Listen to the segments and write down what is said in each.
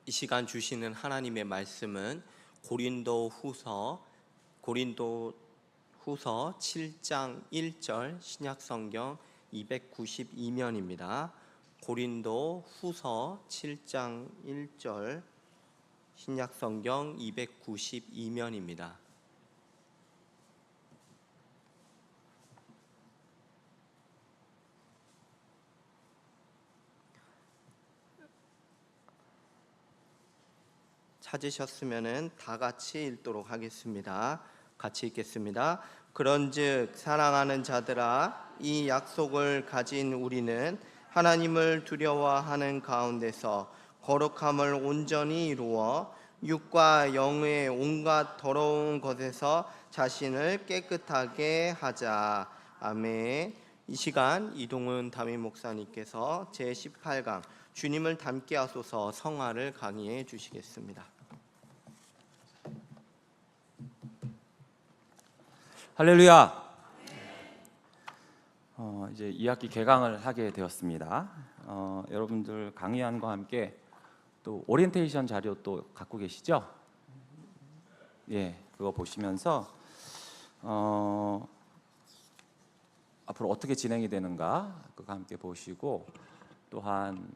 이 시간 주시는 하나님의 말씀은 고린도후서 7장 1절 신약성경 292면입니다. 고린도후서 7장 1절 신약성경 292면입니다. 찾으셨으면은 다 같이 읽도록 하겠습니다. 같이 읽겠습니다. 그런즉 사랑하는 자들아, 이 약속을 가진 우리는 하나님을 두려워하는 가운데서 거룩함을 온전히 이루어 육과 영의 온갖 더러운 것에서 자신을 깨끗하게 하자. 아멘. 이 시간 이동훈 담임 목사님께서 제18강 주님을 닮게 하소서 성화를 강의해 주시겠습니다. 할렐루야. 이제 2학기 개강을 하게 되었습니다. 여러분들 강의안과 함께 또 오리엔테이션 자료 또 갖고 계시죠? 예, 그거 보시면서 앞으로 어떻게 진행이 되는가 그거 함께 보시고, 또한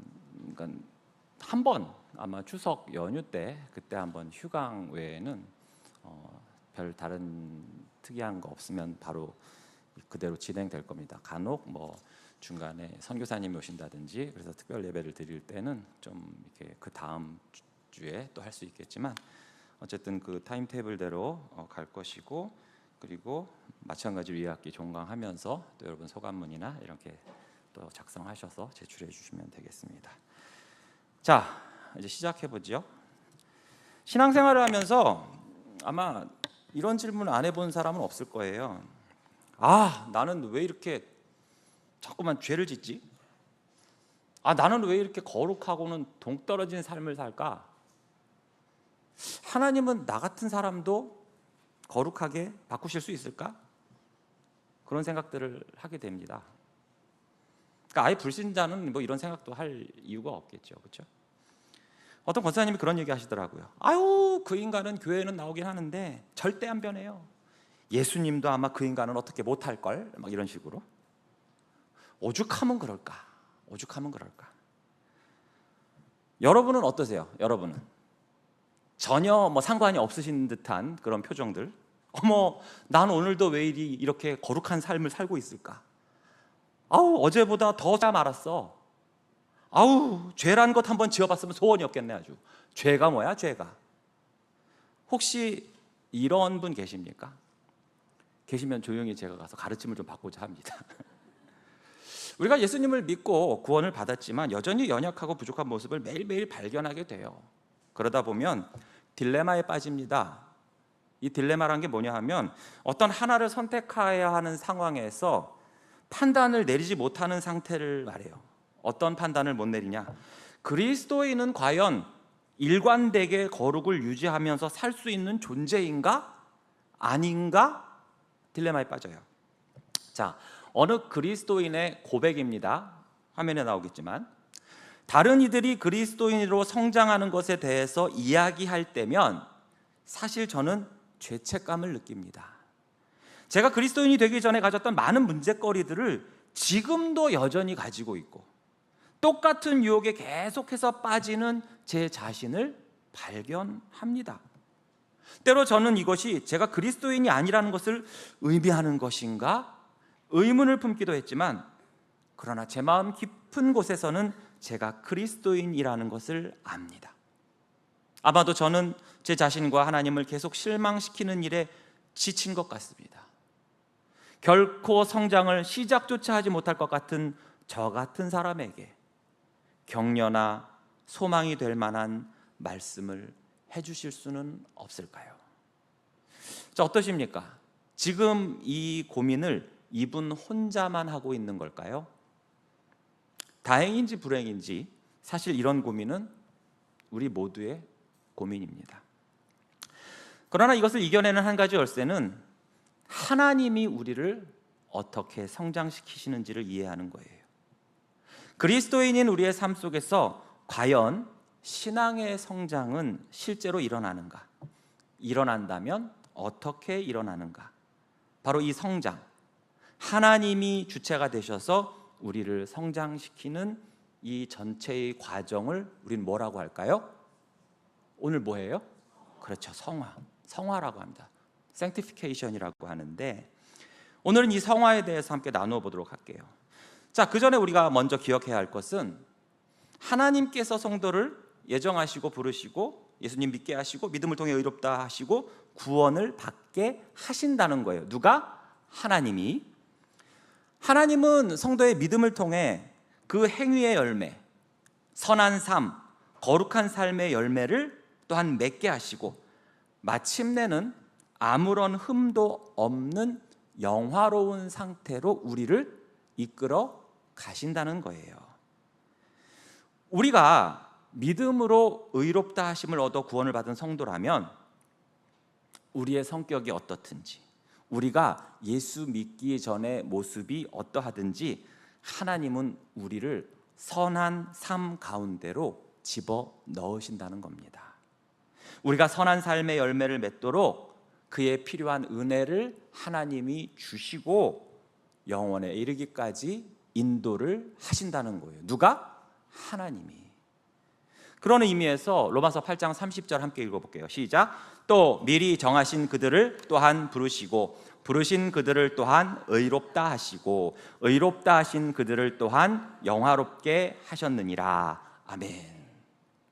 한 번 아마 추석 연휴 때 그때 한번 휴강 외에는 별 다른 특이한 거 없으면 바로 그대로 진행될 겁니다. 간혹 뭐 중간에 선교사님이 오신다든지 그래서 특별 예배를 드릴 때는 좀 이렇게 그 다음 주에 또 할 수 있겠지만, 어쨌든 그 타임테이블대로 갈 것이고, 그리고 마찬가지로 2학기 종강하면서 또 여러분 소감문이나 이렇게 또 작성하셔서 제출해 주시면 되겠습니다. 자, 이제 시작해 보죠. 신앙생활을 하면서 아마 이런 질문 안 해본 사람은 없을 거예요. 나는 왜 이렇게 자꾸만 죄를 짓지? 나는 왜 이렇게 거룩하고는 동떨어진 삶을 살까? 하나님은 나 같은 사람도 거룩하게 바꾸실 수 있을까? 그런 생각들을 하게 됩니다. 그러니까 아예 불신자는 뭐 이런 생각도 할 이유가 없겠죠, 그렇죠? 어떤 권사님이 그런 얘기 하시더라고요. 그 인간은 교회는 나오긴 하는데 절대 안 변해요. 예수님도 아마 그 인간은 어떻게 못할걸? 막 이런 식으로. 오죽하면 그럴까? 여러분은 어떠세요? 여러분은 전혀 뭐 상관이 없으신 듯한 그런 표정들. 난 오늘도 왜 이렇게 거룩한 삶을 살고 있을까? 어제보다 더 말았어. 죄란 것 한번 지어봤으면 소원이 없겠네. 아주 죄가 뭐야, 죄가. 혹시 이런 분 계십니까? 계시면 조용히 제가 가서 가르침을 좀 받고자 합니다. 우리가 예수님을 믿고 구원을 받았지만 여전히 연약하고 부족한 모습을 매일매일 발견하게 돼요. 그러다 보면 딜레마에 빠집니다. 이 딜레마란 게 뭐냐 하면, 어떤 하나를 선택해야 하는 상황에서 판단을 내리지 못하는 상태를 말해요. 어떤 판단을 못 내리냐? 그리스도인은 과연 일관되게 거룩을 유지하면서 살 수 있는 존재인가? 아닌가? 딜레마에 빠져요. 자, 어느 그리스도인의 고백입니다. 화면에 나오겠지만, 다른 이들이 그리스도인으로 성장하는 것에 대해서 이야기할 때면 사실 저는 죄책감을 느낍니다. 제가 그리스도인이 되기 전에 가졌던 많은 문제거리들을 지금도 여전히 가지고 있고, 똑같은 유혹에 계속해서 빠지는 제 자신을 발견합니다. 때로 저는 이것이 제가 그리스도인이 아니라는 것을 의미하는 것인가 의문을 품기도 했지만, 그러나 제 마음 깊은 곳에서는 제가 그리스도인이라는 것을 압니다. 아마도 저는 제 자신과 하나님을 계속 실망시키는 일에 지친 것 같습니다. 결코 성장을 시작조차 하지 못할 것 같은 저 같은 사람에게 격려나 소망이 될 만한 말씀을 해주실 수는 없을까요? 자, 어떠십니까? 지금 이 고민을 이분 혼자만 하고 있는 걸까요? 다행인지 불행인지 사실 이런 고민은 우리 모두의 고민입니다. 그러나 이것을 이겨내는 한 가지 열쇠는 하나님이 우리를 어떻게 성장시키시는지를 이해하는 거예요. 그리스도인인 우리의 삶 속에서 과연 신앙의 성장은 실제로 일어나는가? 일어난다면 어떻게 일어나는가? 바로 이 성장, 하나님이 주체가 되셔서 우리를 성장시키는 이 전체의 과정을 우리는 뭐라고 할까요? 오늘 뭐예요? 그렇죠, 성화라고 합니다. sanctification이라고 하는데, 오늘은 이 성화에 대해서 함께 나누어 보도록 할게요. 자, 그 전에 우리가 먼저 기억해야 할 것은 하나님께서 성도를 예정하시고 부르시고 예수님 믿게 하시고 믿음을 통해 의롭다 하시고 구원을 받게 하신다는 거예요. 누가? 하나님이. 하나님은 성도의 믿음을 통해 그 행위의 열매, 선한 삶, 거룩한 삶의 열매를 또한 맺게 하시고 마침내는 아무런 흠도 없는 영화로운 상태로 우리를 이끌어 가신다는 거예요. 우리가 믿음으로 의롭다 하심을 얻어 구원을 받은 성도라면 우리의 성격이 어떻든지, 우리가 예수 믿기 전의 모습이 어떠하든지 하나님은 우리를 선한 삶 가운데로 집어 넣으신다는 겁니다. 우리가 선한 삶의 열매를 맺도록 그에 필요한 은혜를 하나님이 주시고 영원에 이르기까지 인도를 하신다는 거예요. 누가? 하나님이. 그런 의미에서 로마서 8장 30절 함께 읽어볼게요. 시작. 또 미리 정하신 그들을 또한 부르시고 부르신 그들을 또한 의롭다 하시고 의롭다 하신 그들을 또한 영화롭게 하셨느니라. 아멘.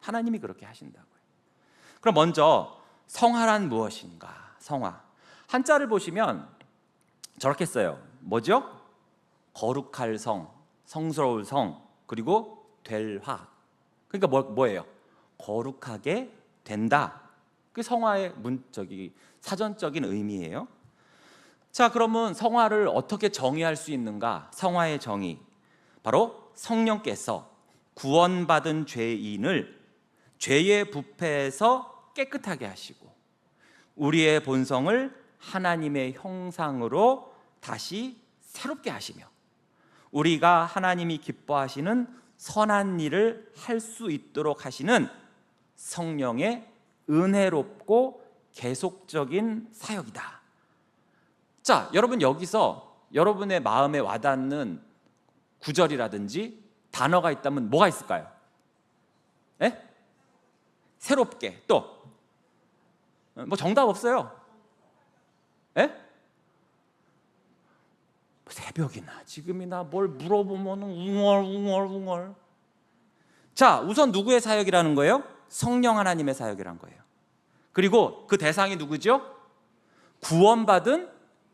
하나님이 그렇게 하신다고요. 그럼 먼저 성화란 무엇인가? 성화, 한자를 보시면 저렇게 써요. 뭐죠? 거룩할 성, 성스러울 성, 그리고 될 화. 그러니까 뭐예요? 거룩하게 된다. 그 성화의 사전적인 의미예요. 자, 그러면 성화를 어떻게 정의할 수 있는가? 성화의 정의, 바로 성령께서 구원받은 죄인을 죄의 부패에서 깨끗하게 하시고 우리의 본성을 하나님의 형상으로 다시 새롭게 하시며 우리가 하나님이 기뻐하시는 선한 일을 할 수 있도록 하시는 성령의 은혜롭고 계속적인 사역이다. 자, 여러분, 여기서 여러분의 마음에 와닿는 구절이라든지 단어가 있다면 뭐가 있을까요? 에? 새롭게. 또 뭐 정답 없어요. 에? 새벽이나 지금이나 뭘 물어보면 웅얼. 자, 우선 누구의 사역이라는 거예요? 성령 하나님의 사역이란 거예요. 그리고 그 대상이 누구죠? 구원받은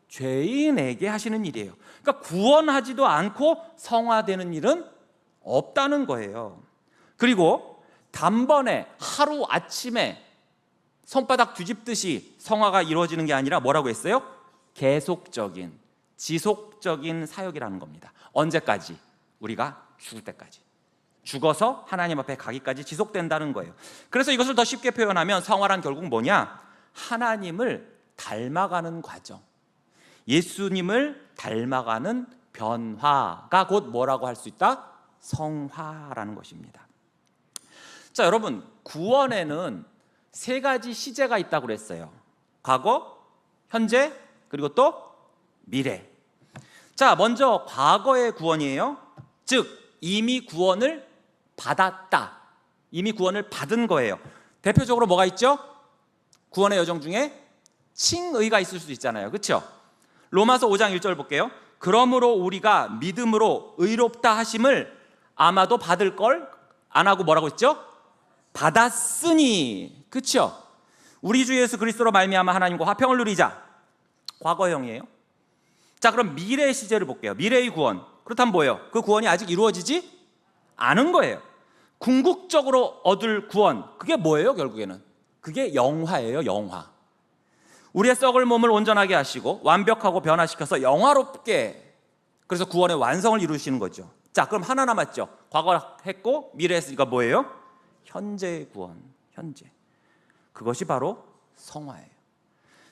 죄인에게 하시는 일이에요. 그러니까 구원하지도 않고 성화되는 일은 없다는 거예요. 그리고 단번에 하루 아침에 손바닥 뒤집듯이 성화가 이루어지는 게 아니라 뭐라고 했어요? 계속적인, 지속적인 사역이라는 겁니다. 언제까지? 우리가 죽을 때까지. 죽어서 하나님 앞에 가기까지 지속된다는 거예요. 그래서 이것을 더 쉽게 표현하면 성화란 결국 뭐냐? 하나님을 닮아가는 과정, 예수님을 닮아가는 변화가 곧 뭐라고 할 수 있다? 성화라는 것입니다. 자, 여러분, 구원에는 세 가지 시제가 있다고 그랬어요. 과거, 현재, 그리고 또 미래. 자, 먼저 과거의 구원이에요. 즉 이미 구원을 받았다, 이미 구원을 받은 거예요. 대표적으로 뭐가 있죠? 구원의 여정 중에 칭의가 있을 수 있잖아요. 그렇죠? 로마서 5장 1절 볼게요. 그러므로 우리가 믿음으로 의롭다 하심을 아마도 받을 걸 안 하고 뭐라고 했죠? 받았으니. 그렇죠? 우리 주 예수 그리스도로 말미암아 하나님과 화평을 누리자. 과거형이에요. 자, 그럼 미래의 시제를 볼게요. 미래의 구원. 그렇다면 뭐예요? 그 구원이 아직 이루어지지 않은 거예요. 궁극적으로 얻을 구원, 그게 뭐예요? 결국에는 그게 영화예요. 영화. 우리의 썩을 몸을 온전하게 하시고 완벽하고 변화시켜서 영화롭게, 그래서 구원의 완성을 이루시는 거죠. 자, 그럼 하나 남았죠. 과거 했고 미래 했으니까 뭐예요? 현재의 구원. 현재. 그것이 바로 성화예요.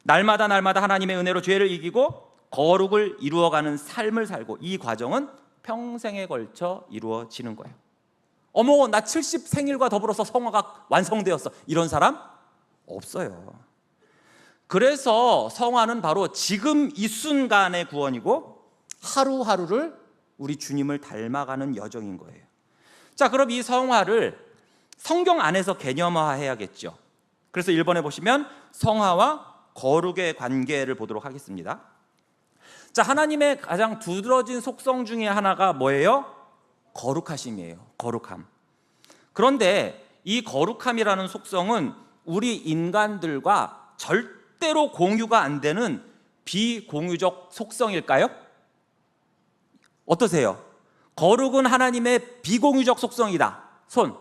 날마다 하나님의 은혜로 죄를 이기고 거룩을 이루어가는 삶을 살고, 이 과정은 평생에 걸쳐 이루어지는 거예요. 어머, 나 70 생일과 더불어서 성화가 완성되었어. 이런 사람 없어요. 그래서 성화는 바로 지금 이 순간의 구원이고 하루하루를 우리 주님을 닮아가는 여정인 거예요. 자, 그럼 이 성화를 성경 안에서 개념화해야겠죠. 그래서 1번에 보시면 성화와 거룩의 관계를 보도록 하겠습니다. 자, 하나님의 가장 두드러진 속성 중에 하나가 뭐예요? 거룩하심이에요. 거룩함. 그런데 이 거룩함이라는 속성은 우리 인간들과 절대로 공유가 안 되는 비공유적 속성일까요? 어떠세요? 거룩은 하나님의 비공유적 속성이다. 손.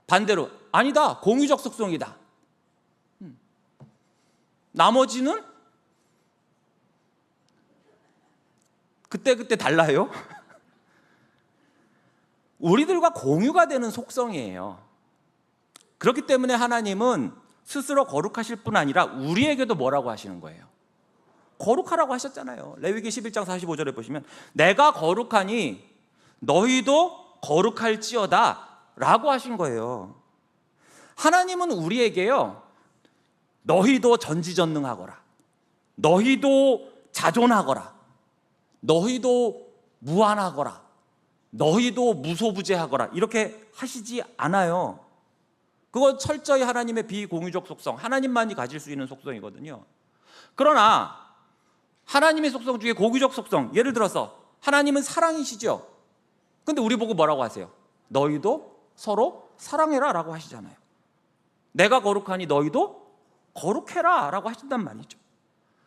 반대로 아니다. 공유적 속성이다. 나머지는 그때 달라요. 우리들과 공유가 되는 속성이에요. 그렇기 때문에 하나님은 스스로 거룩하실 뿐 아니라 우리에게도 뭐라고 하시는 거예요? 거룩하라고 하셨잖아요. 레위기 11장 45절에 보시면 내가 거룩하니 너희도 거룩할지어다 라고 하신 거예요. 하나님은 우리에게요, 너희도 전지전능하거라, 너희도 자존하거라, 너희도 무한하거라, 너희도 무소부재하거라 이렇게 하시지 않아요. 그건 철저히 하나님의 비공유적 속성, 하나님만이 가질 수 있는 속성이거든요. 그러나 하나님의 속성 중에 공유적 속성, 예를 들어서 하나님은 사랑이시죠. 근데 우리 보고 뭐라고 하세요? 너희도 서로 사랑해라 라고 하시잖아요. 내가 거룩하니 너희도 거룩해라 라고 하신단 말이죠.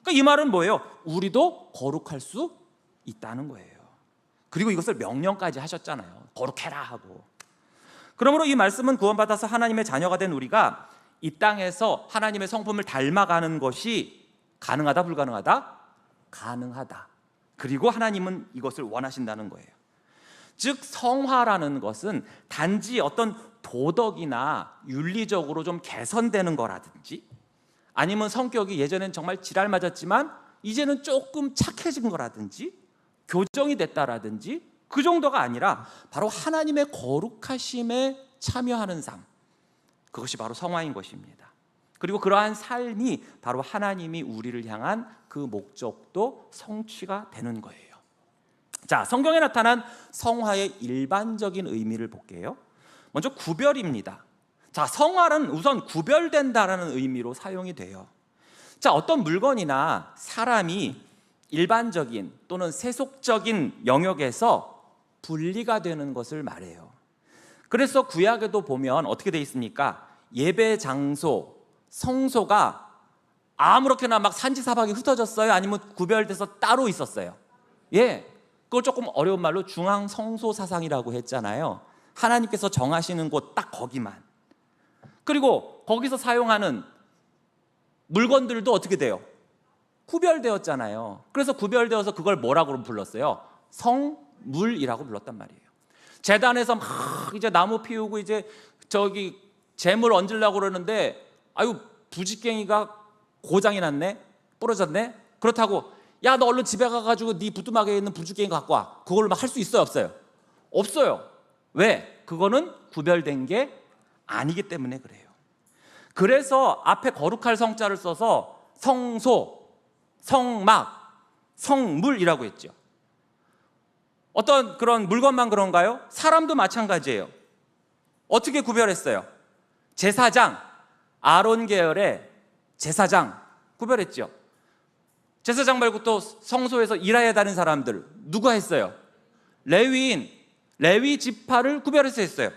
그러니까 이 말은 뭐예요? 우리도 거룩할 수 있다는 거예요. 그리고 이것을 명령까지 하셨잖아요. 거룩해라 하고. 그러므로 이 말씀은 구원받아서 하나님의 자녀가 된 우리가 이 땅에서 하나님의 성품을 닮아가는 것이 가능하다, 불가능하다? 가능하다. 그리고 하나님은 이것을 원하신다는 거예요. 즉 성화라는 것은 단지 어떤 도덕이나 윤리적으로 좀 개선되는 거라든지, 아니면 성격이 예전엔 정말 지랄 맞았지만 이제는 조금 착해진 거라든지, 교정이 됐다라든지 그 정도가 아니라 바로 하나님의 거룩하심에 참여하는 삶, 그것이 바로 성화인 것입니다. 그리고 그러한 삶이 바로 하나님이 우리를 향한 그 목적도 성취가 되는 거예요. 자, 성경에 나타난 성화의 일반적인 의미를 볼게요. 먼저 구별입니다. 자, 성화는 우선 구별된다라는 의미로 사용이 돼요. 자, 어떤 물건이나 사람이 일반적인 또는 세속적인 영역에서 분리가 되는 것을 말해요. 그래서 구약에도 보면 어떻게 돼 있습니까? 예배 장소, 성소가 아무렇게나 막 산지사박이 흩어졌어요? 아니면 구별돼서 따로 있었어요? 예, 그걸 조금 어려운 말로 중앙 성소 사상이라고 했잖아요. 하나님께서 정하시는 곳 딱 거기만. 그리고 거기서 사용하는 물건들도 어떻게 돼요? 구별되었잖아요. 그래서 구별되어서 그걸 뭐라고 불렀어요? 성물이라고 불렀단 말이에요. 제단에서 막 이제 나무 피우고 이제 저기 재물 얹으려고 그러는데 아유 부지깽이가 고장이 났네, 부러졌네. 그렇다고 야 너 얼른 집에 가가지고 네 부뚜막에 있는 부지깽이 갖고 와. 그걸로 막 할 수 있어요, 없어요? 없어요. 왜? 그거는 구별된 게 아니기 때문에 그래요. 그래서 앞에 거룩할 성자를 써서 성소, 성막, 성물이라고 했죠. 어떤 그런 물건만 그런가요? 사람도 마찬가지예요. 어떻게 구별했어요? 제사장, 아론 계열의 제사장 구별했죠. 제사장 말고 또 성소에서 일해야 하는 사람들 누가 했어요? 레위인, 레위 지파를 구별해서 했어요.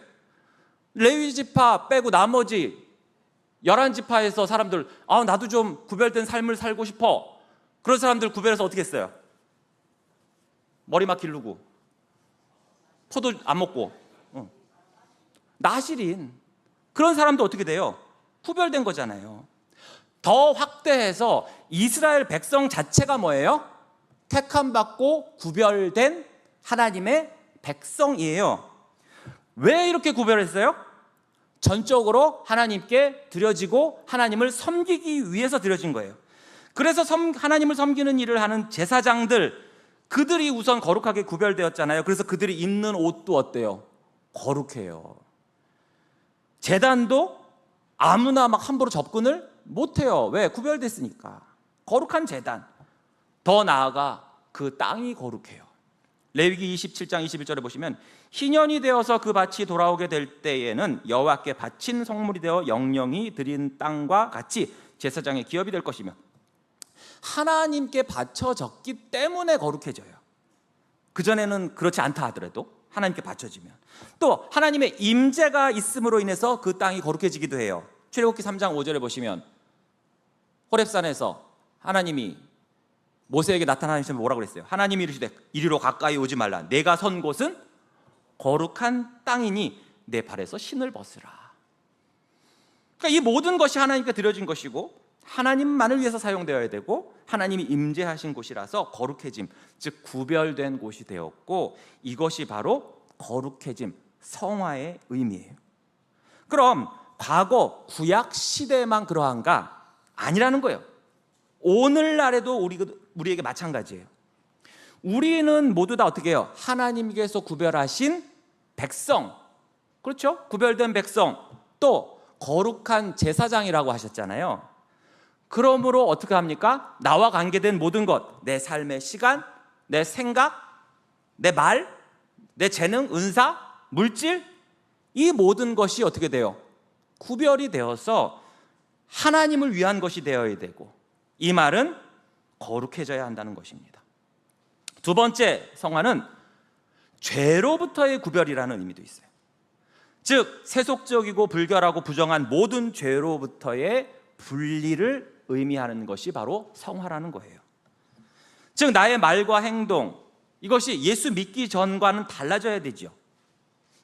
레위 지파 빼고 나머지 11지파에서 사람들 나도 좀 구별된 삶을 살고 싶어. 그런 사람들 구별해서 어떻게 했어요? 머리 막 기르고 포도 안 먹고 나실인 그런 사람도 어떻게 돼요? 구별된 거잖아요. 더 확대해서 이스라엘 백성 자체가 뭐예요? 택함받고 구별된 하나님의 백성이에요. 왜 이렇게 구별했어요? 전적으로 하나님께 드려지고 하나님을 섬기기 위해서 드려진 거예요. 그래서 하나님을 섬기는 일을 하는 제사장들, 그들이 우선 거룩하게 구별되었잖아요. 그래서 그들이 입는 옷도 어때요? 거룩해요. 제단도 아무나 막 함부로 접근을 못해요. 왜? 구별됐으니까. 거룩한 제단. 더 나아가 그 땅이 거룩해요. 레위기 27장 21절에 보시면 희년이 되어서 그 밭이 돌아오게 될 때에는 여호와께 바친 성물이 되어 영영이 드린 땅과 같이 제사장의 기업이 될 것이며, 하나님께 바쳐졌기 때문에 거룩해져요. 그전에는 그렇지 않다 하더라도 하나님께 바쳐지면, 또 하나님의 임재가 있음으로 인해서 그 땅이 거룩해지기도 해요. 출애굽기 3장 5절에 보시면 호렙산에서 하나님이 모세에게 나타나시면 뭐라고 그랬어요? 하나님이 이르시되 이리로 가까이 오지 말라. 내가 선 곳은 거룩한 땅이니 내 발에서 신을 벗으라. 그러니까 이 모든 것이 하나님께 드려진 것이고 하나님만을 위해서 사용되어야 되고 하나님이 임재하신 곳이라서 거룩해짐, 즉 구별된 곳이 되었고, 이것이 바로 거룩해짐, 성화의 의미예요. 그럼 과거 구약 시대에만 그러한가? 아니라는 거예요. 오늘날에도 우리에게 마찬가지예요. 우리는 모두 다 어떻게 해요? 하나님께서 구별하신 백성, 그렇죠? 구별된 백성, 또 거룩한 제사장이라고 하셨잖아요. 그러므로 어떻게 합니까? 나와 관계된 모든 것, 내 삶의 시간, 내 생각, 내 말, 내 재능, 은사, 물질, 이 모든 것이 어떻게 돼요? 구별이 되어서 하나님을 위한 것이 되어야 되고, 이 말은 거룩해져야 한다는 것입니다. 두 번째 성화는 죄로부터의 구별이라는 의미도 있어요. 즉 세속적이고 불결하고 부정한 모든 죄로부터의 분리를 의미하는 것이 바로 성화라는 거예요. 즉 나의 말과 행동, 이것이 예수 믿기 전과는 달라져야 되죠.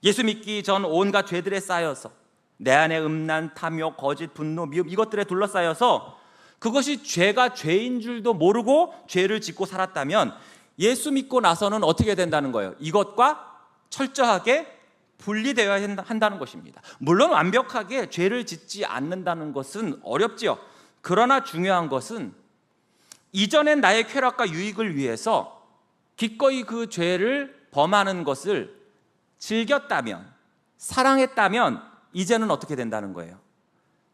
예수 믿기 전 온갖 죄들에 쌓여서 내 안에 음란, 탐욕, 거짓, 분노, 미움, 이것들에 둘러싸여서 그것이 죄가 죄인 줄도 모르고 죄를 짓고 살았다면 예수 믿고 나서는 어떻게 된다는 거예요? 이것과 철저하게 분리되어야 한다는 것입니다. 물론 완벽하게 죄를 짓지 않는다는 것은 어렵지요. 그러나 중요한 것은 이전엔 나의 쾌락과 유익을 위해서 기꺼이 그 죄를 범하는 것을 즐겼다면, 사랑했다면 이제는 어떻게 된다는 거예요?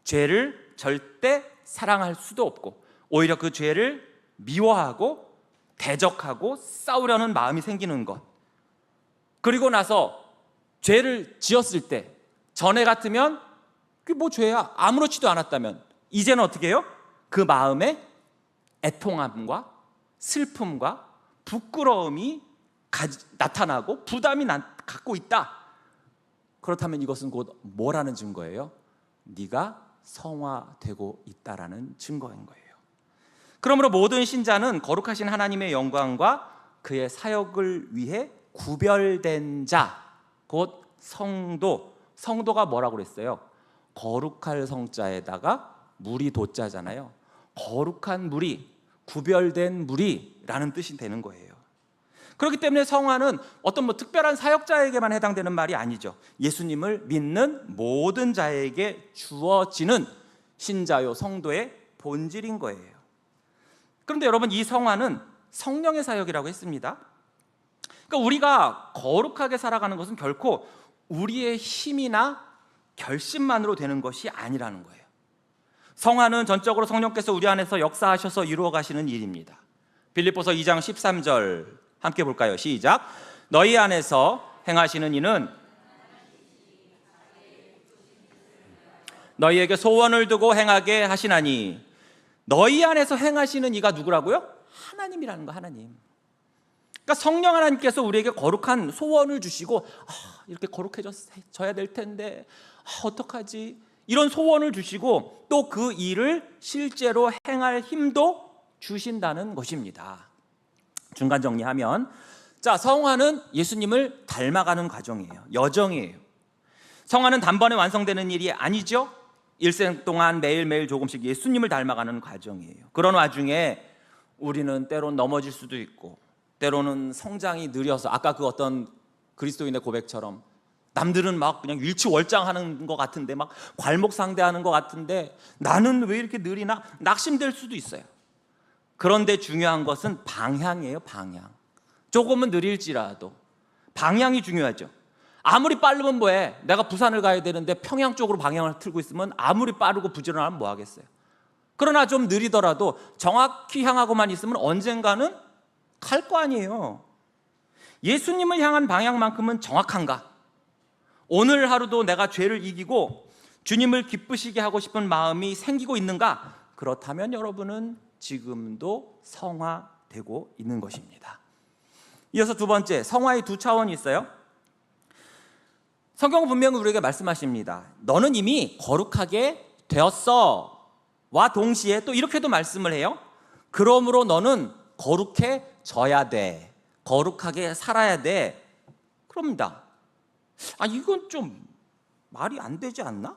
죄를 절대 사랑할 수도 없고 오히려 그 죄를 미워하고 대적하고 싸우려는 마음이 생기는 것. 그리고 나서 죄를 지었을 때 전에 같으면 그게 뭐 죄야, 아무렇지도 않았다면 이제는 어떻게 해요? 그 마음에 애통함과 슬픔과 부끄러움이 나타나고 부담이 갖고 있다. 그렇다면 이것은 곧 뭐라는 증거예요? 네가 성화되고 있다라는 증거인 거예요. 그러므로 모든 신자는 거룩하신 하나님의 영광과 그의 사역을 위해 구별된 자, 곧 성도. 성도가 뭐라고 그랬어요? 거룩할 성자에다가 무리 도자잖아요. 거룩한 무리, 구별된 무리라는 뜻이 되는 거예요. 그렇기 때문에 성화는 어떤 특별한 사역자에게만 해당되는 말이 아니죠. 예수님을 믿는 모든 자에게 주어지는 신자요 성도의 본질인 거예요. 그런데 여러분, 이 성화는 성령의 사역이라고 했습니다. 그러니까 우리가 거룩하게 살아가는 것은 결코 우리의 힘이나 결심만으로 되는 것이 아니라는 거예요. 성화는 전적으로 성령께서 우리 안에서 역사하셔서 이루어 가시는 일입니다. 빌립보서 2장 13절 함께 볼까요? 시작. 너희 안에서 행하시는 이는 너희에게 소원을 두고 행하게 하시나니. 너희 안에서 행하시는 이가 누구라고요? 하나님이라는 거, 하나님. 그러니까 성령 하나님께서 우리에게 거룩한 소원을 주시고, 이렇게 거룩해져야 될 텐데 어떡하지? 이런 소원을 주시고 또 그 일을 실제로 행할 힘도 주신다는 것입니다. 중간 정리하면, 자, 성화는 예수님을 닮아가는 과정이에요. 여정이에요. 성화는 단번에 완성되는 일이 아니죠. 일생 동안 매일매일 조금씩 예수님을 닮아가는 과정이에요. 그런 와중에 우리는 때론 넘어질 수도 있고, 때로는 성장이 느려서, 아까 그 어떤 그리스도인의 고백처럼 남들은 막 그냥 일취월장하는 것 같은데, 막 괄목상대하는 것 같은데 나는 왜 이렇게 느리나 낙심될 수도 있어요. 그런데 중요한 것은 방향이에요. 방향. 조금은 느릴지라도 방향이 중요하죠. 아무리 빠르면 뭐해? 내가 부산을 가야 되는데 평양 쪽으로 방향을 틀고 있으면 아무리 빠르고 부지런하면 뭐 하겠어요? 그러나 좀 느리더라도 정확히 향하고만 있으면 언젠가는 갈 거 아니에요. 예수님을 향한 방향만큼은 정확한가? 오늘 하루도 내가 죄를 이기고 주님을 기쁘시게 하고 싶은 마음이 생기고 있는가? 그렇다면 여러분은 지금도 성화되고 있는 것입니다. 이어서 두 번째, 성화의 두 차원이 있어요. 성경은 분명히 우리에게 말씀하십니다. 너는 이미 거룩하게 되었어 와 동시에 또 이렇게도 말씀을 해요. 그러므로 너는 거룩해져야 돼. 거룩하게 살아야 돼. 그럽니다. 이건 좀 말이 안 되지 않나?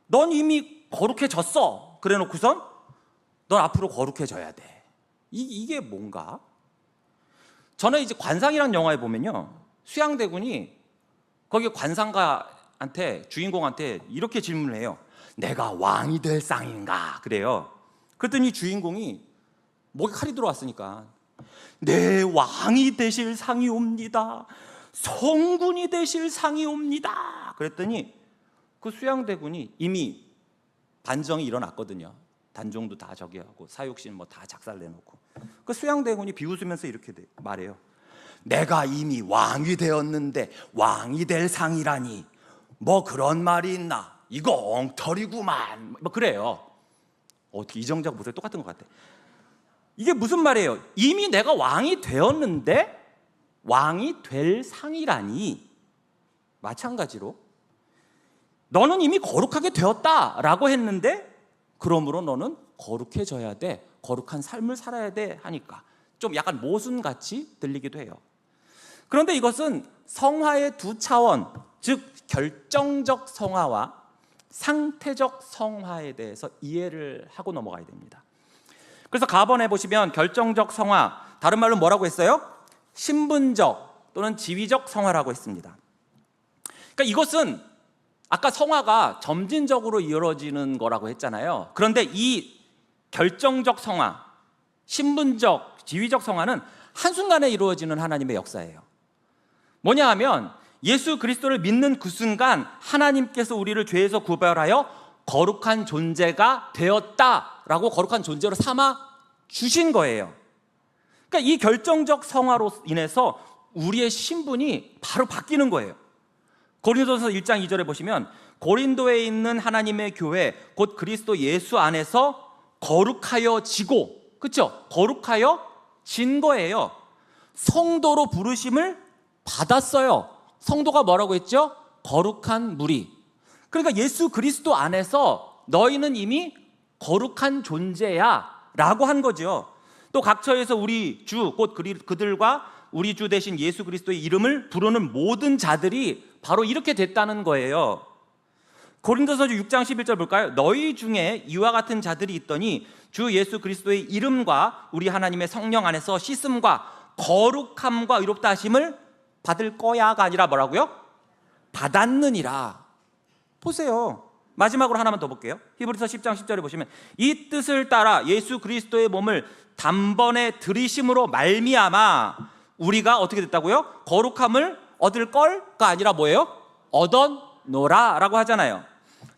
넌 이미 거룩해졌어. 그래 놓고선 넌 앞으로 거룩해져야 돼. 이게 뭔가? 저는 이제 관상이라는 영화에 보면요, 수양대군이 거기 관상가한테, 주인공한테 이렇게 질문을 해요. 내가 왕이 될 쌍인가? 그래요. 그랬더니 주인공이 목에 칼이 들어왔으니까 내 왕이 되실 상이 옵니다. 성군이 되실 상이 옵니다. 그랬더니 그 수양대군이 이미 반정이 일어났거든요. 단종도 다 저기 하고 사육신 뭐 다 작살내놓고, 그 수양대군이 비웃으면서 이렇게 말해요. 내가 이미 왕이 되었는데 왕이 될 상이라니 뭐 그런 말이 있나? 이거 엉터리구만. 뭐 그래요. 어떻게 이정작 못해? 똑같은 것 같아. 이게 무슨 말이에요? 이미 내가 왕이 되었는데 왕이 될 상이라니. 마찬가지로 너는 이미 거룩하게 되었다라고 했는데 그러므로 너는 거룩해져야 돼. 거룩한 삶을 살아야 돼 하니까 좀 약간 모순같이 들리기도 해요. 그런데 이것은 성화의 두 차원, 즉 결정적 성화와 상태적 성화에 대해서 이해를 하고 넘어가야 됩니다. 그래서 가번에 보시면 결정적 성화, 다른 말로 뭐라고 했어요? 신분적 또는 지위적 성화라고 했습니다. 그러니까 이것은 아까 성화가 점진적으로 이루어지는 거라고 했잖아요. 그런데 이 결정적 성화, 신분적, 지위적 성화는 한순간에 이루어지는 하나님의 역사예요. 뭐냐 하면 예수 그리스도를 믿는 그 순간 하나님께서 우리를 죄에서 구별하여 거룩한 존재가 되었다라고 거룩한 존재로 삼아 주신 거예요. 그러니까 이 결정적 성화로 인해서 우리의 신분이 바로 바뀌는 거예요. 고린도서 1장 2절에 보시면 고린도에 있는 하나님의 교회 곧 그리스도 예수 안에서 거룩하여지고, 그렇죠? 거룩하여진 거예요. 성도로 부르심을 받았어요. 성도가 뭐라고 했죠? 거룩한 무리. 그러니까 예수 그리스도 안에서 너희는 이미 거룩한 존재야 라고 한 거죠. 또 각처에서 우리 주 곧 그들과 우리 주 대신 예수 그리스도의 이름을 부르는 모든 자들이 바로 이렇게 됐다는 거예요. 고린도서 6장 11절 볼까요? 너희 중에 이와 같은 자들이 있더니 주 예수 그리스도의 이름과 우리 하나님의 성령 안에서 씻음과 거룩함과 의롭다 하심을 받을 거야가 아니라 뭐라고요? 받았느니라. 보세요. 마지막으로 하나만 더 볼게요. 히브리서 10장 10절에 보시면 이 뜻을 따라 예수 그리스도의 몸을 단번에 들이심으로 말미암아 우리가 어떻게 됐다고요? 거룩함을 얻을 걸가 아니라 뭐예요? 얻었노라 라고 하잖아요.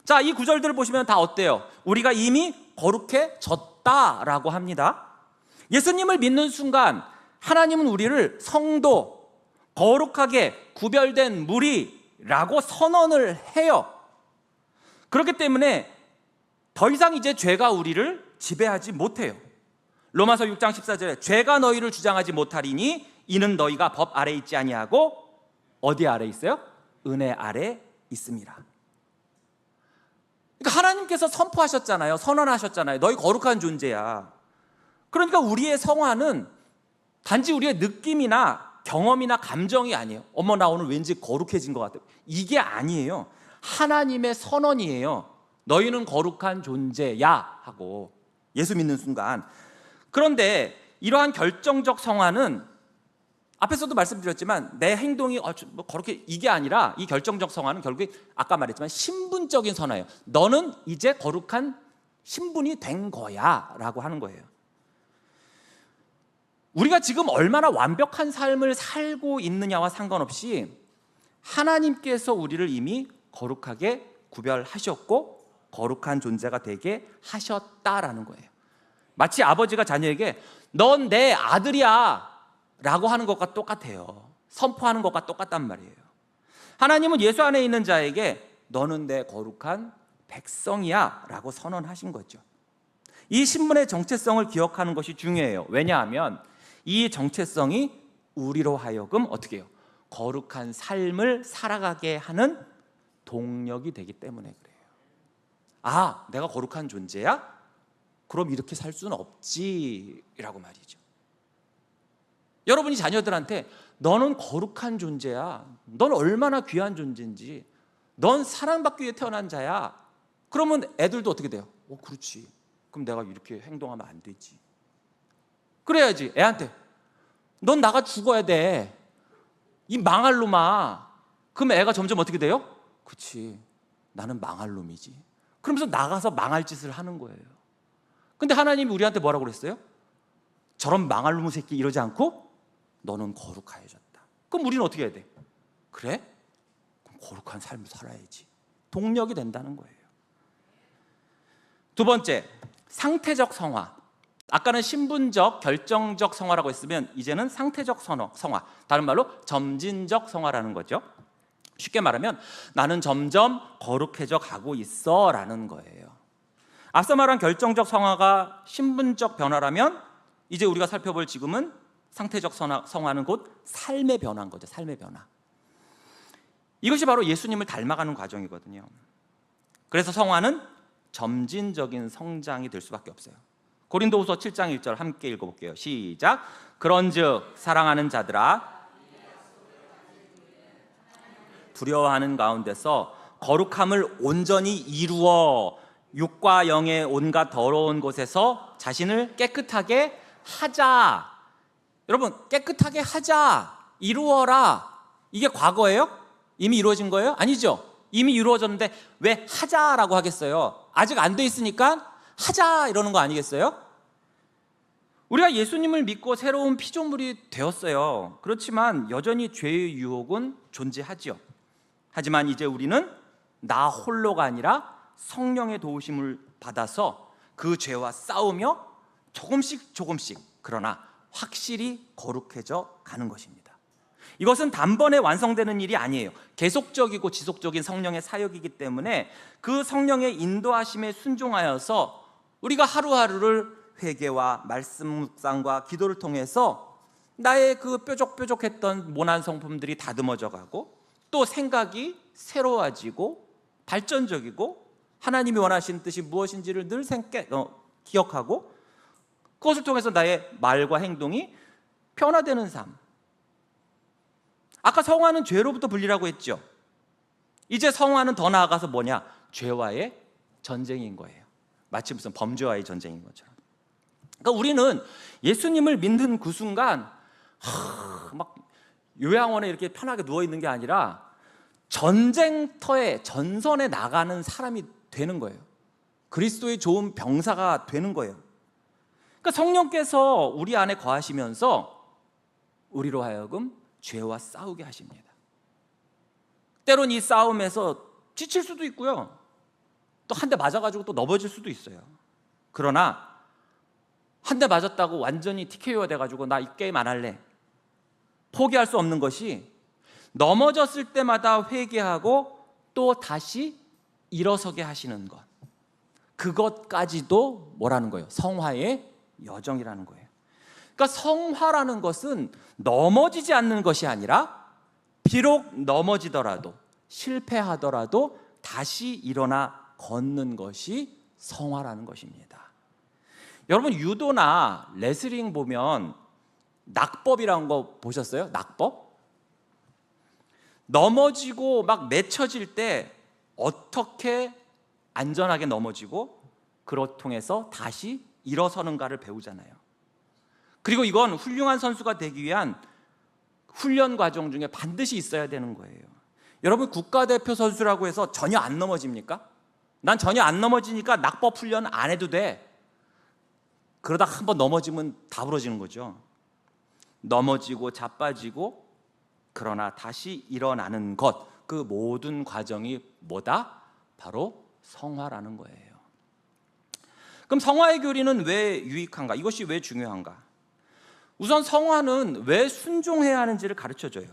자, 이 구절들을 보시면 다 어때요? 우리가 이미 거룩해졌다라고 합니다. 예수님을 믿는 순간 하나님은 우리를 성도, 거룩하게 구별된 무리라고 선언을 해요. 그렇기 때문에 더 이상 이제 죄가 우리를 지배하지 못해요. 로마서 6장 14절에 죄가 너희를 주장하지 못하리니 이는 너희가 법 아래 있지 아니하고 어디 아래 있어요? 은혜 아래 있습니다. 그러니까 하나님께서 선포하셨잖아요. 선언하셨잖아요. 너희 거룩한 존재야. 그러니까 우리의 성화는 단지 우리의 느낌이나 경험이나 감정이 아니에요. 어머 나 오늘 왠지 거룩해진 것 같아요. 이게 아니에요. 하나님의 선언이에요. 너희는 거룩한 존재야 하고 예수 믿는 순간. 그런데 이러한 결정적 성화는 앞에서도 말씀드렸지만 내 행동이 뭐 그렇게 이게 아니라 이 결정적 성화는 결국에 아까 말했지만 신분적인 선화예요. 너는 이제 거룩한 신분이 된 거야 라고 하는 거예요. 우리가 지금 얼마나 완벽한 삶을 살고 있느냐와 상관없이 하나님께서 우리를 이미 거룩하게 구별하셨고 거룩한 존재가 되게 하셨다라는 거예요. 마치 아버지가 자녀에게 넌 내 아들이야 라고 하는 것과 똑같아요. 선포하는 것과 똑같단 말이에요. 하나님은 예수 안에 있는 자에게 너는 내 거룩한 백성이야 라고 선언하신 거죠. 이 신분의 정체성을 기억하는 것이 중요해요. 왜냐하면 이 정체성이 우리로 하여금 어떻게 해요? 거룩한 삶을 살아가게 하는 동력이 되기 때문에 그래요. 아, 내가 거룩한 존재야? 그럼 이렇게 살 수는 없지라고 말이죠. 여러분이 자녀들한테 너는 거룩한 존재야, 넌 얼마나 귀한 존재인지, 넌 사랑받기 위해 태어난 자야, 그러면 애들도 어떻게 돼요? 그렇지, 그럼 내가 이렇게 행동하면 안 되지. 그래야지. 애한테 넌 나가 죽어야 돼, 이 망할 놈아. 그럼 애가 점점 어떻게 돼요? 그렇지, 나는 망할 놈이지. 그러면서 나가서 망할 짓을 하는 거예요. 근데 하나님이 우리한테 뭐라고 그랬어요? 저런 망할 놈의 새끼 이러지 않고 너는 거룩하여졌다. 그럼 우리는 어떻게 해야 돼? 그래? 그럼 거룩한 삶을 살아야지. 동력이 된다는 거예요. 두 번째, 상태적 성화. 아까는 신분적, 결정적 성화라고 했으면 이제는 상태적 성화, 다른 말로 점진적 성화라는 거죠. 쉽게 말하면 나는 점점 거룩해져 가고 있어 라는 거예요. 앞서 말한 결정적 성화가 신분적 변화라면 이제 우리가 살펴볼 지금은 상태적 성화는 곧 삶의 변화인 거죠. 삶의 변화. 이것이 바로 예수님을 닮아가는 과정이거든요. 그래서 성화는 점진적인 성장이 될 수밖에 없어요. 고린도후서 7장 1절 함께 읽어볼게요. 시작. 그런즉 사랑하는 자들아, 두려워하는 가운데서 거룩함을 온전히 이루어 육과 영의 온갖 더러운 곳에서 자신을 깨끗하게 하자. 여러분, 깨끗하게 하자, 이루어라, 이게 과거예요? 이미 이루어진 거예요? 아니죠. 이미 이루어졌는데 왜 하자라고 하겠어요? 아직 안 돼 있으니까 하자 이러는 거 아니겠어요? 우리가 예수님을 믿고 새로운 피조물이 되었어요. 그렇지만 여전히 죄의 유혹은 존재하죠. 하지만 이제 우리는 나 홀로가 아니라 성령의 도우심을 받아서 그 죄와 싸우며 조금씩 그러나 확실히 거룩해져 가는 것입니다. 이것은 단번에 완성되는 일이 아니에요. 계속적이고 지속적인 성령의 사역이기 때문에 그 성령의 인도하심에 순종하여서 우리가 하루하루를 회개와 말씀 묵상과 기도를 통해서 나의 그 뾰족뾰족했던 모난 성품들이 다듬어져 가고 또 생각이 새로워지고 발전적이고 하나님이 원하시는 뜻이 무엇인지를 늘 기억하고 그것을 통해서 나의 말과 행동이 변화되는 삶. 아까 성화는 죄로부터 분리라고 했죠. 이제 성화는 더 나아가서 뭐냐? 죄와의 전쟁인 거예요. 마치 무슨 범죄와의 전쟁인 것처럼. 그러니까 우리는 예수님을 믿는 그 순간 막 요양원에 이렇게 편하게 누워 있는 게 아니라 전쟁터에 전선에 나가는 사람이 되는 거예요. 그리스도의 좋은 병사가 되는 거예요. 그러니까 성령께서 우리 안에 거하시면서 우리로 하여금 죄와 싸우게 하십니다. 때론 이 싸움에서 지칠 수도 있고요, 또 한 대 맞아가지고 또 넘어질 수도 있어요. 그러나 한 대 맞았다고 완전히 TKO가 돼가지고 나 이 게임 안 할래, 포기할 수 없는 것이 넘어졌을 때마다 회개하고 또 다시 일어서게 하시는 것, 그것까지도 뭐라는 거예요? 성화의 여정이라는 거예요. 그러니까 성화라는 것은 넘어지지 않는 것이 아니라 비록 넘어지더라도 실패하더라도 다시 일어나 걷는 것이 성화라는 것입니다. 여러분, 유도나 레슬링 보면 낙법이라는 거 보셨어요? 낙법? 넘어지고 막 맺혀질 때 어떻게 안전하게 넘어지고 그로 통해서 다시 일어서는가를 배우잖아요. 그리고 이건 훌륭한 선수가 되기 위한 훈련 과정 중에 반드시 있어야 되는 거예요. 여러분, 국가대표 선수라고 해서 전혀 안 넘어집니까? 난 전혀 안 넘어지니까 낙법 훈련 안 해도 돼, 그러다 한번 넘어지면 다 부러지는 거죠. 넘어지고 자빠지고 그러나 다시 일어나는 것, 그 모든 과정이 뭐다? 바로 성화라는 거예요. 그럼 성화의 교리는 왜 유익한가? 이것이 왜 중요한가? 우선 성화는 왜 순종해야 하는지를 가르쳐줘요.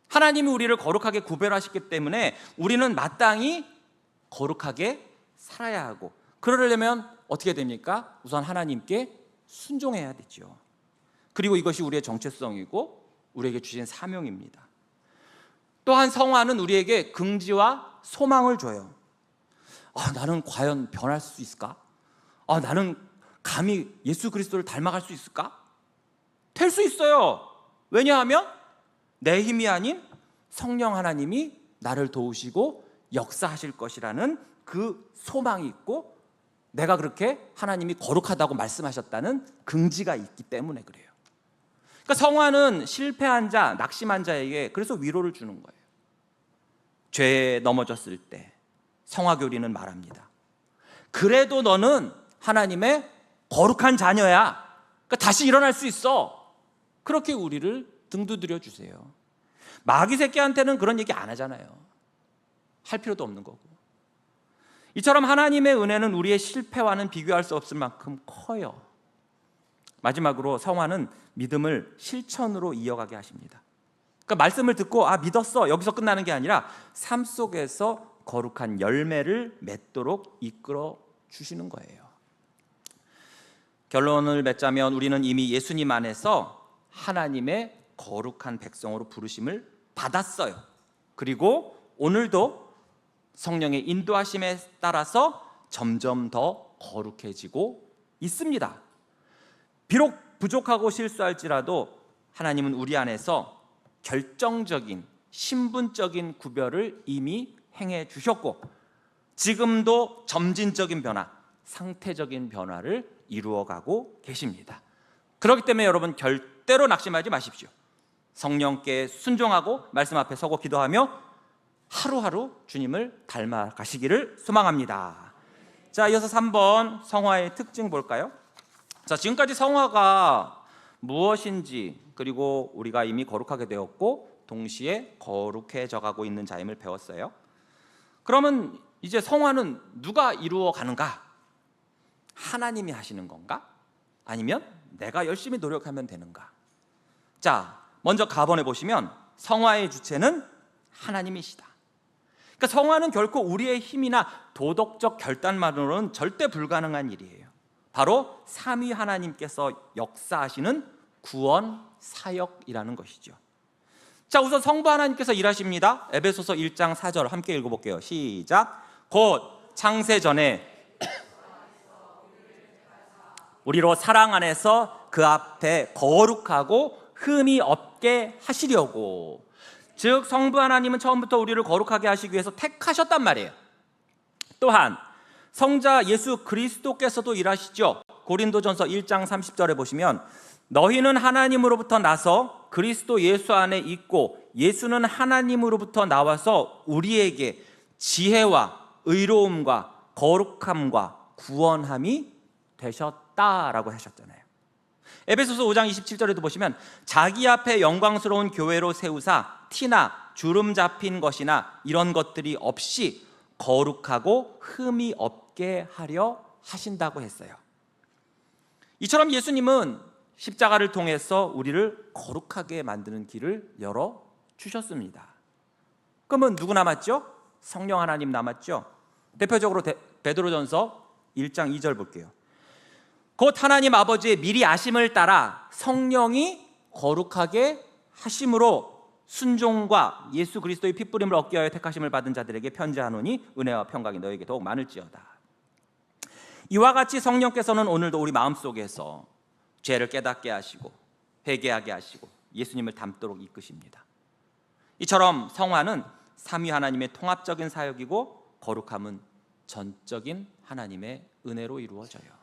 하나님이 우리를 거룩하게 구별하셨기 때문에 우리는 마땅히 거룩하게 살아야 하고, 그러려면 어떻게 됩니까? 우선 하나님께 순종해야 되죠. 그리고 이것이 우리의 정체성이고 우리에게 주신 사명입니다. 또한 성화는 우리에게 긍지와 소망을 줘요. 나는 과연 변할 수 있을까? 나는 감히 예수 그리스도를 닮아갈 수 있을까? 될 수 있어요. 왜냐하면 내 힘이 아닌 성령 하나님이 나를 도우시고 역사하실 것이라는 그 소망이 있고, 내가 그렇게 하나님이 거룩하다고 말씀하셨다는 긍지가 있기 때문에 그래요. 그러니까 성화는 실패한 자, 낙심한 자에게 그래서 위로를 주는 거예요. 죄에 넘어졌을 때 성화 교리는 말합니다. 그래도 너는 하나님의 거룩한 자녀야. 그러니까 다시 일어날 수 있어. 그렇게 우리를 등두드려 주세요. 마귀 새끼한테는 그런 얘기 안 하잖아요. 할 필요도 없는 거고. 이처럼 하나님의 은혜는 우리의 실패와는 비교할 수 없을 만큼 커요. 마지막으로 성화는 믿음을 실천으로 이어가게 하십니다. 그러니까 말씀을 듣고 믿었어, 여기서 끝나는 게 아니라 삶 속에서 거룩한 열매를 맺도록 이끌어 주시는 거예요. 결론을 맺자면 우리는 이미 예수님 안에서 하나님의 거룩한 백성으로 부르심을 받았어요. 그리고 오늘도 성령의 인도하심에 따라서 점점 더 거룩해지고 있습니다. 비록 부족하고 실수할지라도 하나님은 우리 안에서 결정적인 신분적인 구별을 이미 행해 주셨고, 지금도 점진적인 변화, 상태적인 변화를 이루어가고 계십니다. 그렇기 때문에 여러분 절대로 낙심하지 마십시오. 성령께 순종하고 말씀 앞에 서고 기도하며 하루하루 주님을 닮아가시기를 소망합니다. 자, 이어서 3번 성화의 특징 볼까요? 자, 지금까지 성화가 무엇인지, 그리고 우리가 이미 거룩하게 되었고 동시에 거룩해져 가고 있는 자임을 배웠어요. 그러면 이제 성화는 누가 이루어 가는가? 하나님이 하시는 건가? 아니면 내가 열심히 노력하면 되는가? 자, 먼저 가번에 보시면 성화의 주체는 하나님이시다. 그러니까 성화는 결코 우리의 힘이나 도덕적 결단만으로는 절대 불가능한 일이에요. 바로 삼위 하나님께서 역사하시는 구원 사역이라는 것이죠. 자, 우선 성부 하나님께서 일하십니다. 에베소서 1장 4절 함께 읽어볼게요. 시작. 곧 창세 전에 우리로 사랑 안에서 그 앞에 거룩하고 흠이 없게 하시려고. 즉 성부 하나님은 처음부터 우리를 거룩하게 하시기 위해서 택하셨단 말이에요. 또한 성자 예수 그리스도께서도 일하시죠. 고린도전서 1장 30절에 보시면 너희는 하나님으로부터 나서 그리스도 예수 안에 있고 예수는 하나님으로부터 나와서 우리에게 지혜와 의로움과 거룩함과 구원함이 되셨다라고 하셨잖아요. 에베소서 5장 27절에도 보시면 자기 앞에 영광스러운 교회로 세우사 티나 주름 잡힌 것이나 이런 것들이 없이 거룩하고 흠이 없게 하려 하신다고 했어요. 이처럼 예수님은 십자가를 통해서 우리를 거룩하게 만드는 길을 열어 주셨습니다. 그러면 누구 남았죠? 성령 하나님 남았죠. 대표적으로 베드로전서 1장 2절 볼게요. 곧 하나님 아버지의 미리 아심을 따라 성령이 거룩하게 하심으로 순종과 예수 그리스도의 핏부림을 얻게 하여 택하심을 받은 자들에게 편지하노니 은혜와 평강이 너에게 더욱 많을지어다. 이와 같이 성령께서는 오늘도 우리 마음속에서 죄를 깨닫게 하시고 회개하게 하시고 예수님을 닮도록 이끄십니다. 이처럼 성화는 삼위 하나님의 통합적인 사역이고 거룩함은 전적인 하나님의 은혜로 이루어져요.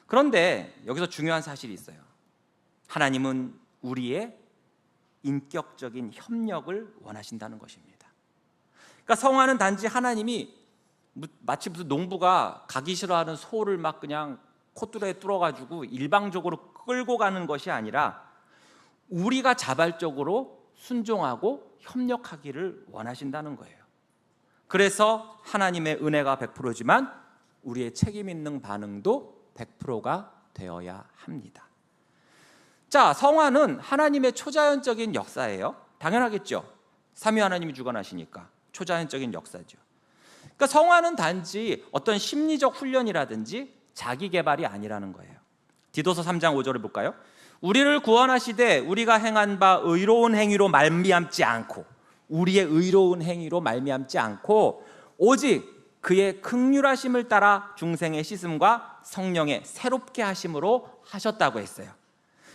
그런데 여기서 중요한 사실이 있어요. 하나님은 우리의 인격적인 협력을 원하신다는 것입니다. 그러니까 성화는 단지 하나님이 마치 무슨 농부가 가기 싫어하는 소를 막 그냥 콧뚜레에 뚫어가지고 일방적으로 끌고 가는 것이 아니라 우리가 자발적으로 순종하고 협력하기를 원하신다는 거예요. 그래서 하나님의 은혜가 100%지만 우리의 책임 있는 반응도 100%가 되어야 합니다. 자, 성화는 하나님의 초자연적인 역사예요. 당연하겠죠. 삼위 하나님이 주관하시니까 초자연적인 역사죠. 그러니까 성화는 단지 어떤 심리적 훈련이라든지 자기 개발이 아니라는 거예요. 디도서 3장 5절을 볼까요? 우리를 구원하시되 우리가 행한 바 의로운 행위로 말미암지 않고, 우리의 의로운 행위로 말미암지 않고 오직 그의 긍휼하심을 따라 중생의 씻음과 성령의 새롭게 하심으로 하셨다고 했어요.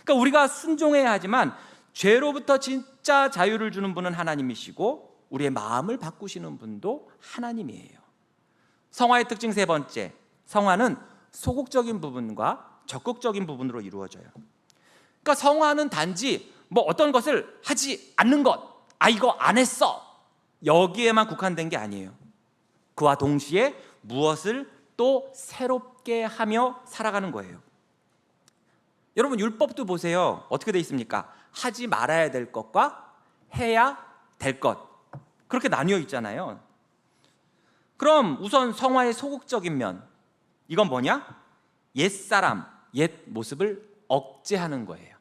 그러니까 우리가 순종해야 하지만 죄로부터 진짜 자유를 주는 분은 하나님이시고 우리의 마음을 바꾸시는 분도 하나님이에요. 성화의 특징 세 번째, 성화는 소극적인 부분과 적극적인 부분으로 이루어져요. 그러니까 성화는 단지 뭐 어떤 것을 하지 않는 것, 이거 안 했어, 여기에만 국한된 게 아니에요. 그와 동시에 무엇을 또 새롭게 하며 살아가는 거예요. 여러분, 율법도 보세요. 어떻게 돼 있습니까? 하지 말아야 될 것과 해야 될 것, 그렇게 나뉘어 있잖아요. 그럼 우선 성화의 소극적인 면, 이건 뭐냐? 옛사람, 옛 모습을 억제하는 거예요.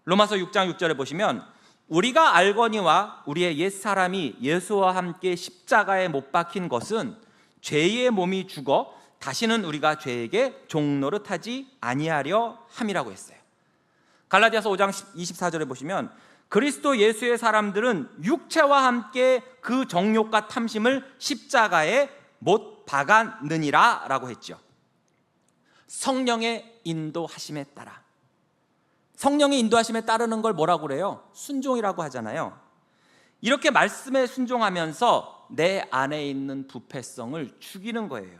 로마서 6장 6절에 보시면 우리가 알거니와 우리의 옛사람이 예수와 함께 십자가에 못 박힌 것은 죄의 몸이 죽어 다시는 우리가 죄에게 종노릇하지 아니하려 함이라고 했어요. 갈라디아서 5장 24절에 보시면 그리스도 예수의 사람들은 육체와 함께 그 정욕과 탐심을 십자가에 못 박았느니라 라고 했죠. 성령의 인도하심에 따라, 성령의 인도하심에 따르는 걸 뭐라고 그래요? 순종이라고 하잖아요. 이렇게 말씀에 순종하면서 내 안에 있는 부패성을 죽이는 거예요.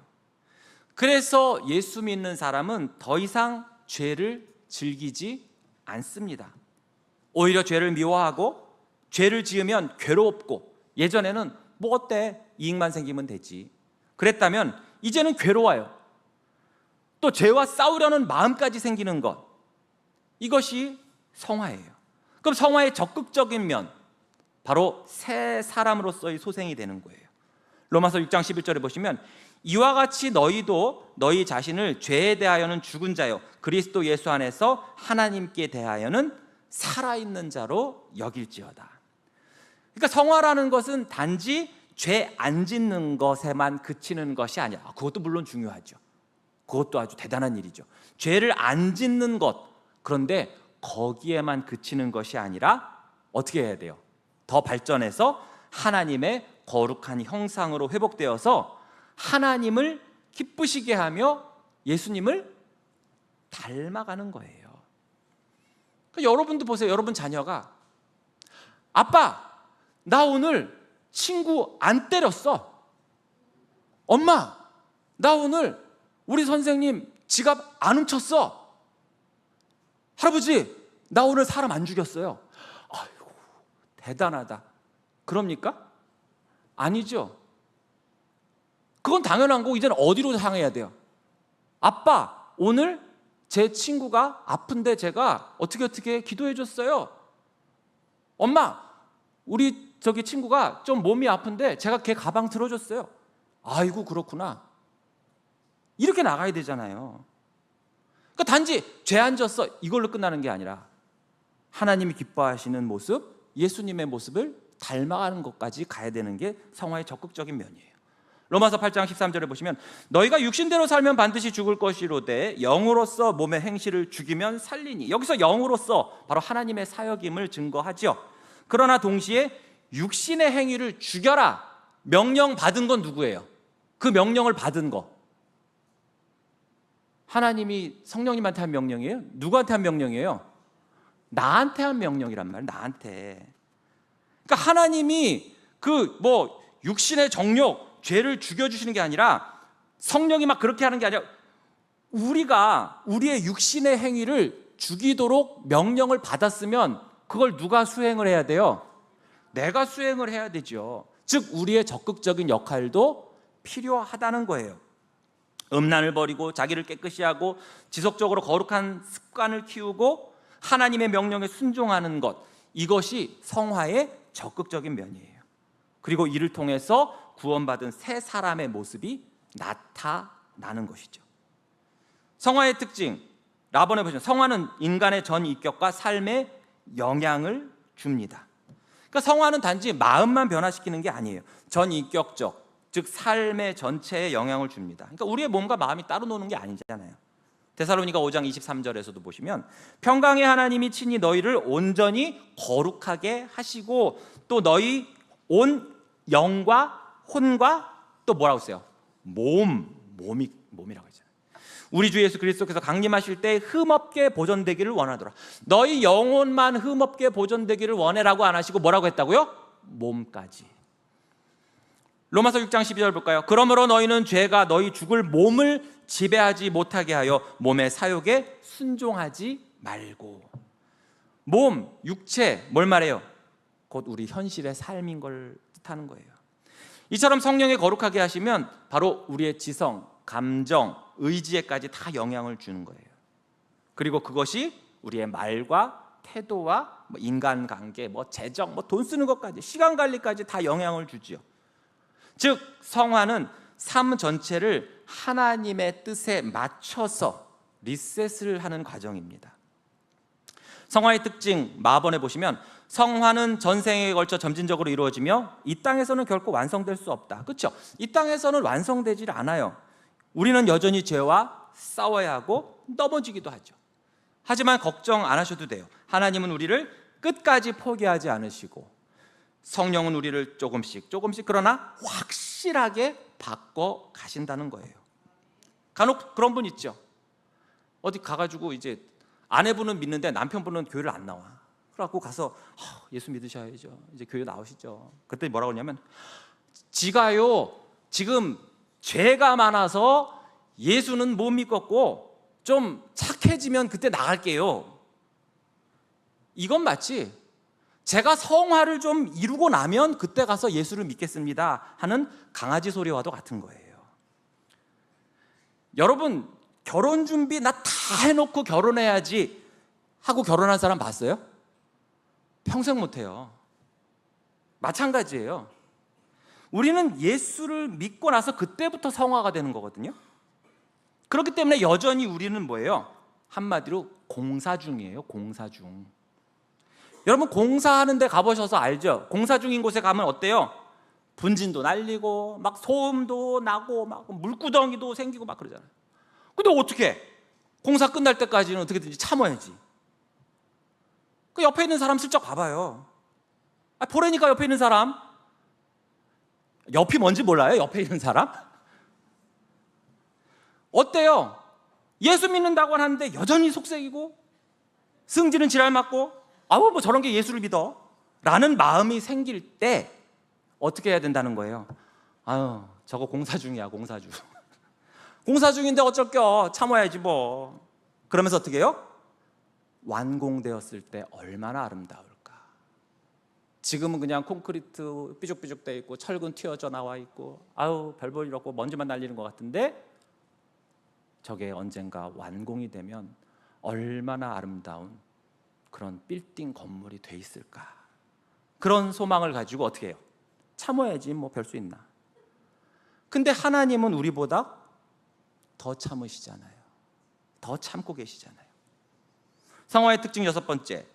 그래서 예수 믿는 사람은 더 이상 죄를 즐기지 않습니다. 오히려 죄를 미워하고 죄를 지으면 괴롭고, 예전에는 뭐 어때? 이익만 생기면 되지. 그랬다면 이제는 괴로워요. 또 죄와 싸우려는 마음까지 생기는 것, 이것이 성화예요. 그럼 성화의 적극적인 면, 바로 새 사람으로서의 소생이 되는 거예요. 로마서 6장 11절에 보시면 이와 같이 너희도 너희 자신을 죄에 대하여는 죽은 자요 그리스도 예수 안에서 하나님께 대하여는 살아있는 자로 여길지어다. 그러니까 성화라는 것은 단지 죄 안 짓는 것에만 그치는 것이 아니야. 그것도 물론 중요하죠. 그것도 아주 대단한 일이죠. 죄를 안 짓는 것, 그런데 거기에만 그치는 것이 아니라 어떻게 해야 돼요? 더 발전해서 하나님의 거룩한 형상으로 회복되어서 하나님을 기쁘시게 하며 예수님을 닮아가는 거예요. 그러니까 여러분도 보세요. 여러분 자녀가 아빠, 나 오늘 친구 안 때렸어. 엄마, 나 오늘 우리 선생님 지갑 안 훔쳤어. 할아버지, 나 오늘 사람 안 죽였어요. 아이고, 대단하다. 그럽니까? 아니죠. 그건 당연한 거고, 이제는 어디로 향해야 돼요? 아빠, 오늘 제 친구가 아픈데 제가 어떻게 기도해 줬어요. 엄마, 우리 저기 친구가 좀 몸이 아픈데 제가 걔 가방 들어줬어요. 아이고, 그렇구나. 이렇게 나가야 되잖아요. 그러니까 단지 죄 안 졌어 이걸로 끝나는 게 아니라 하나님이 기뻐하시는 모습, 예수님의 모습을 닮아가는 것까지 가야 되는 게 성화의 적극적인 면이에요. 로마서 8장 13절에 보시면 너희가 육신대로 살면 반드시 죽을 것이로되 영으로서 몸의 행실을 죽이면 살리니, 여기서 영으로서 바로 하나님의 사역임을 증거하죠. 그러나 동시에 육신의 행위를 죽여라 명령 받은 건 누구예요? 그 명령을 받은 거 하나님이 성령님한테 한 명령이에요? 누구한테 한 명령이에요? 나한테 한 명령이란 말이에요. 나한테. 그러니까 하나님이 그 뭐 육신의 정욕, 죄를 죽여주시는 게 아니라 성령이 막 그렇게 하는 게 아니라 우리가 우리의 육신의 행위를 죽이도록 명령을 받았으면 그걸 누가 수행을 해야 돼요? 내가 수행을 해야 되죠. 즉 우리의 적극적인 역할도 필요하다는 거예요. 음란을 버리고 자기를 깨끗이 하고 지속적으로 거룩한 습관을 키우고 하나님의 명령에 순종하는 것, 이것이 성화의 적극적인 면이에요. 그리고 이를 통해서 구원받은 새 사람의 모습이 나타나는 것이죠. 성화의 특징, 라본에 보시면 성화는 인간의 전 인격과 삶에 영향을 줍니다. 그러니까 성화는 단지 마음만 변화시키는 게 아니에요. 전 인격적, 즉 삶의 전체에 영향을 줍니다. 그러니까 우리의 몸과 마음이 따로 노는 게 아니잖아요. 데살로니가 5장 23절에서도 보시면 평강의 하나님이 친히 너희를 온전히 거룩하게 하시고 또 너희 온 영과 혼과 또 뭐라고 써요? 몸이라고 했잖아요. 우리 주 예수 그리스도께서 강림하실 때 흠없게 보존되기를 원하더라. 너희 영혼만 흠없게 보존되기를 원해라고 안 하시고 뭐라고 했다고요? 몸까지. 로마서 6장 12절 볼까요? 그러므로 너희는 죄가 너희 죽을 몸을 지배하지 못하게 하여 몸의 사욕에 순종하지 말고. 몸, 육체, 뭘 말해요? 곧 우리 현실의 삶인 걸 뜻하는 거예요. 이처럼 성령에 거룩하게 하시면 바로 우리의 지성, 감정, 의지에까지 다 영향을 주는 거예요. 그리고 그것이 우리의 말과 태도와 인간관계, 재정, 돈 쓰는 것까지, 시간 관리까지 다 영향을 주지요. 즉 성화는 삶 전체를 하나님의 뜻에 맞춰서 리셋을 하는 과정입니다. 성화의 특징 마본에 보시면 성화는 전생에 걸쳐 점진적으로 이루어지며 이 땅에서는 결코 완성될 수 없다. 그렇죠? 이 땅에서는 완성되질 않아요. 우리는 여전히 죄와 싸워야 하고 넘어지기도 하죠. 하지만 걱정 안 하셔도 돼요. 하나님은 우리를 끝까지 포기하지 않으시고 성령은 우리를 조금씩 그러나 확실하게 바꿔 가신다는 거예요. 간혹 그런 분 있죠. 어디 가가지고 이제 아내분은 믿는데 남편분은 교회를 안 나와. 그래갖고 가서 예수 믿으셔야죠. 이제 교회 나오시죠. 그때 뭐라고 하냐면 지가요 지금 죄가 많아서 예수는 못 믿겠고 좀 착해지면 그때 나갈게요. 이건 맞지? 제가 성화를 좀 이루고 나면 그때 가서 예수를 믿겠습니다 하는 강아지 소리와도 같은 거예요. 여러분 결혼 준비 나 다 해놓고 결혼해야지 하고 결혼한 사람 봤어요? 평생 못해요. 마찬가지예요. 우리는 예수를 믿고 나서 그때부터 성화가 되는 거거든요. 그렇기 때문에 여전히 우리는 뭐예요? 한마디로 공사 중이에요. 공사 중. 여러분 공사하는 데 가보셔서 알죠? 공사 중인 곳에 가면 어때요? 분진도 날리고 막 소음도 나고 막 물구덩이도 생기고 막 그러잖아요. 근데 어떻게? 공사 끝날 때까지는 어떻게든지 참아야지. 그 옆에 있는 사람 슬쩍 봐봐요. 보라니까 옆에 있는 사람. 옆이 뭔지 몰라요? 옆에 있는 사람? 어때요? 예수 믿는다고 하는데 여전히 속색이고 승질은 지랄 맞고 뭐 저런 게 예수를 믿어 라는 마음이 생길 때 어떻게 해야 된다는 거예요? 저거 공사 중이야. 공사 중. 공사 중인데 어쩔겨. 참아야지 뭐. 그러면서 어떻게 해요? 완공되었을 때 얼마나 아름다울까. 지금은 그냥 콘크리트 삐죽삐죽 돼 있고 철근 튀어져 나와 있고 별 볼 일 없고 먼지만 날리는 것 같은데 저게 언젠가 완공이 되면 얼마나 아름다운 그런 빌딩 건물이 돼 있을까. 그런 소망을 가지고 어떻게 해요? 참아야지 뭐 별 수 있나. 근데 하나님은 우리보다 더 참으시잖아요. 더 참고 계시잖아요. 성화의 특징 6번째,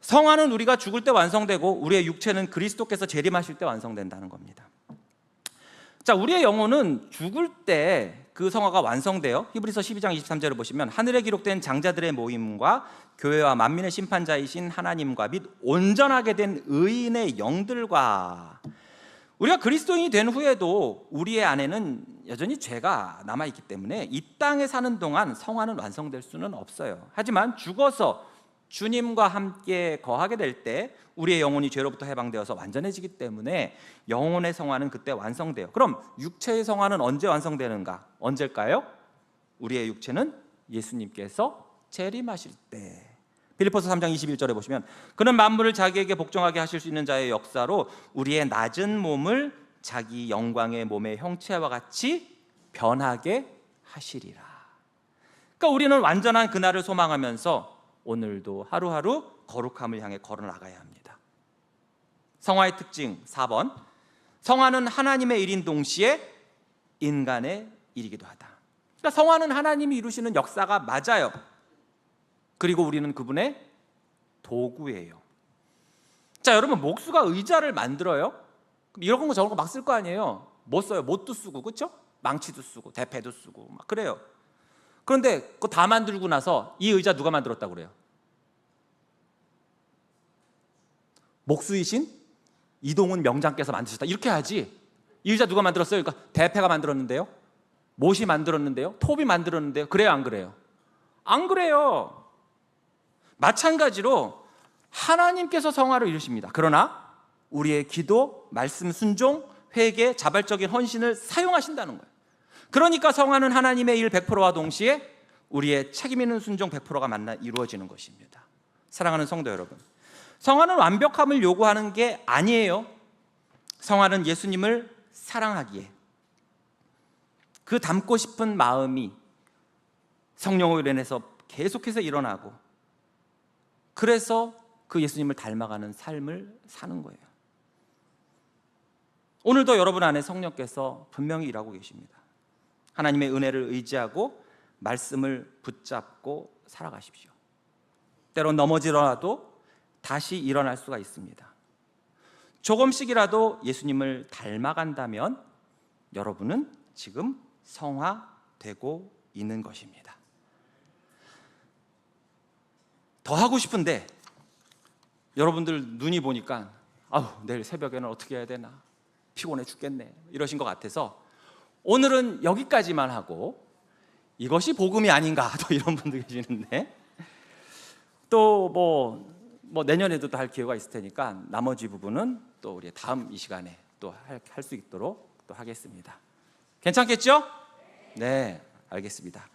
성화는 우리가 죽을 때 완성되고 우리의 육체는 그리스도께서 재림하실 때 완성된다는 겁니다. 자, 우리의 영혼은 죽을 때 그 성화가 완성돼요. 히브리서 12장 23절을 보시면 하늘에 기록된 장자들의 모임과 교회와 만민의 심판자이신 하나님과 및 온전하게 된 의인의 영들과. 우리가 그리스도인이 된 후에도 우리의 안에는 여전히 죄가 남아있기 때문에 이 땅에 사는 동안 성화는 완성될 수는 없어요. 하지만 죽어서 주님과 함께 거하게 될 때 우리의 영혼이 죄로부터 해방되어서 완전해지기 때문에 영혼의 성화는 그때 완성돼요. 그럼 육체의 성화는 언제 완성되는가? 언제일까요? 우리의 육체는 예수님께서 재림하실 때. 빌립보서 3장 21절에 보시면 그는 만물을 자기에게 복종하게 하실 수 있는 자의 역사로 우리의 낮은 몸을 자기 영광의 몸의 형체와 같이 변하게 하시리라. 그러니까 우리는 완전한 그날을 소망하면서 오늘도 하루하루 거룩함을 향해 걸어나가야 합니다. 성화의 특징 4번, 성화는 하나님의 일인 동시에 인간의 일이기도 하다. 그러니까 성화는 하나님이 이루시는 역사가 맞아요. 그리고 우리는 그분의 도구예요. 자, 여러분, 목수가 의자를 만들어요. 그럼 이런 거 저런 거 막 쓸 거 아니에요. 뭐 써요? 못도 쓰고, 그렇죠? 망치도 쓰고 대패도 쓰고 막 그래요. 그런데 그거 다 만들고 나서 이 의자 누가 만들었다고 그래요? 목수이신 이동훈 명장께서 만드셨다 이렇게 하지. 이 의자 누가 만들었어요? 그러니까 대패가 만들었는데요, 못이 만들었는데요, 톱이 만들었는데요. 그래요, 안 그래요? 안 그래요. 마찬가지로 하나님께서 성화를 이루십니다. 그러나 우리의 기도, 말씀 순종, 회개, 자발적인 헌신을 사용하신다는 거예요. 그러니까 성화는 하나님의 일 100%와 동시에 우리의 책임 있는 순종 100%가 만나 이루어지는 것입니다. 사랑하는 성도 여러분, 성화는 완벽함을 요구하는 게 아니에요. 성화는 예수님을 사랑하기에 그 닮고 싶은 마음이 성령으로 인해서 계속해서 일어나고, 그래서 그 예수님을 닮아가는 삶을 사는 거예요. 오늘도 여러분 안에 성령께서 분명히 일하고 계십니다. 하나님의 은혜를 의지하고 말씀을 붙잡고 살아가십시오. 때론 넘어지더라도 다시 일어날 수가 있습니다. 조금씩이라도 예수님을 닮아간다면 여러분은 지금 성화되고 있는 것입니다. 더 하고 싶은데 여러분들 눈이 보니까 내일 새벽에는 어떻게 해야 되나, 피곤해 죽겠네 이러신 것 같아서 오늘은 여기까지만 하고, 이것이 복음이 아닌가 또 이런 분들 계시는데, 또 뭐 내년에도 또 할 기회가 있을 테니까 나머지 부분은 또 우리 다음 이 시간에 또 할 수 있도록 또 하겠습니다. 괜찮겠죠? 네, 알겠습니다.